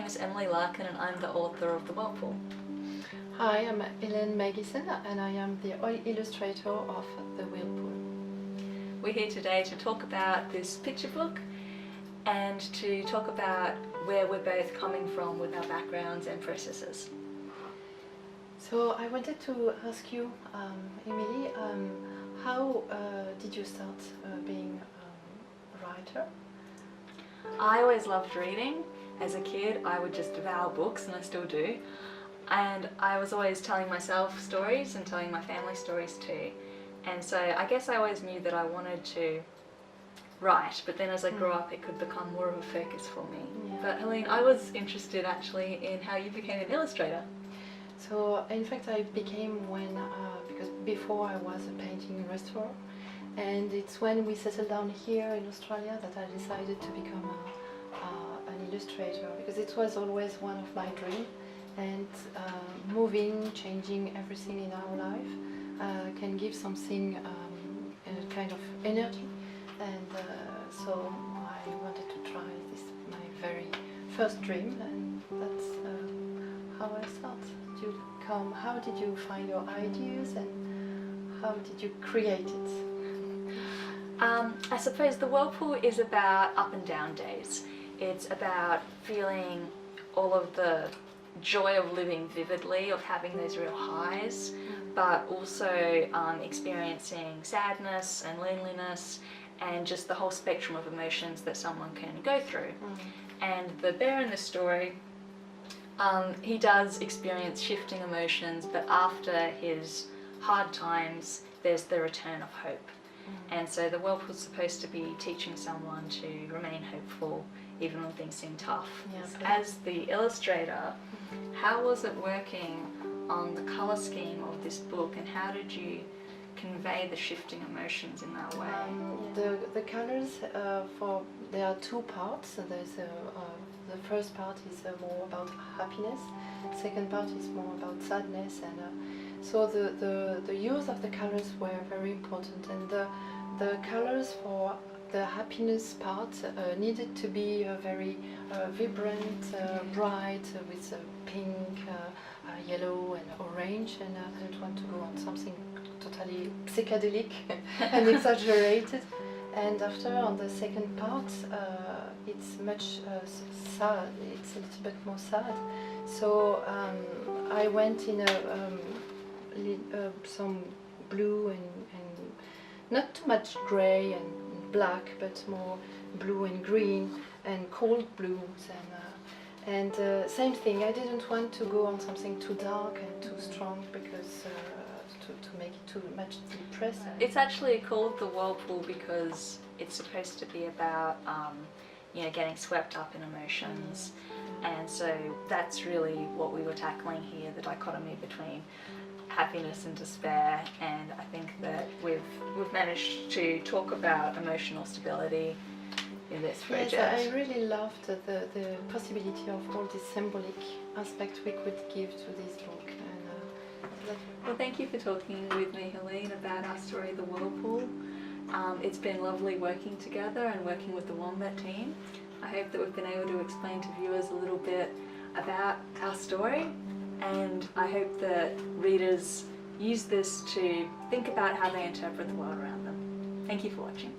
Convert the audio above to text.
is Emily Larkin and I'm the author of The Whirlpool. Hi, I'm Helene Magisson and I am the illustrator of The Whirlpool. We're here today to talk about this picture book and to talk about where we're both coming from with our backgrounds and processes. So I wanted to ask you, Emily, how did you start being a writer? I always loved reading. As a kid I would just devour books, and I still do. And I was always telling myself stories and telling my family stories too. And so I guess I always knew that I wanted to write, but then as I grew up it could become more of a focus for me. Yeah. But Helene, I was interested actually in how you became an illustrator. So in fact I became because before I was a painting restaurer, and it's when we settled down here in Australia that I decided to become an illustrator, because it was always one of my dreams, and moving, changing everything in our life can give something, a kind of energy, and so I wanted to try this, my very first dream, and that's how I started. How did you find your ideas and how did you create it? I suppose The Whirlpool is about up and down days. It's about feeling all of the joy of living vividly, of having those real highs, but also experiencing sadness and loneliness and just the whole spectrum of emotions that someone can go through. And the bear in the story, he does experience shifting emotions, but after his hard times there's the return of hope. And so the Whirlpool is supposed to be teaching someone to remain hopeful even when things seem tough. Yes. As the illustrator, how was it working on the colour scheme of this book, and how did you convey the shifting emotions in that way? The colors, there are two parts. There's the first part is more about happiness, second part is more about sadness, and so the use of the colors were very important, and the colors for the happiness part needed to be very vibrant, bright, with pink, yellow and orange, and I didn't want to go on something totally psychedelic and exaggerated. And after, on the second part, it's much sad, it's a little bit more sad. So I went in some blue and not too much grey and black, but more blue and green and cold blues, and same thing, I didn't want to go on something too dark and too strong, because to make it too much depressing. It's actually called The Whirlpool because it's supposed to be about getting swept up in emotions, and so that's really what we were tackling here, the dichotomy between happiness and despair. And I think that we've managed to talk about emotional stability in this project. Yes, I really loved the possibility of all this symbolic aspect we could give to this book. Well, thank you for talking with me, Helene, about our story, The Whirlpool. It's been lovely working together and working with the Wombat team. I hope that we've been able to explain to viewers a little bit about our story, and I hope that readers use this to think about how they interpret the world around them. Thank you for watching.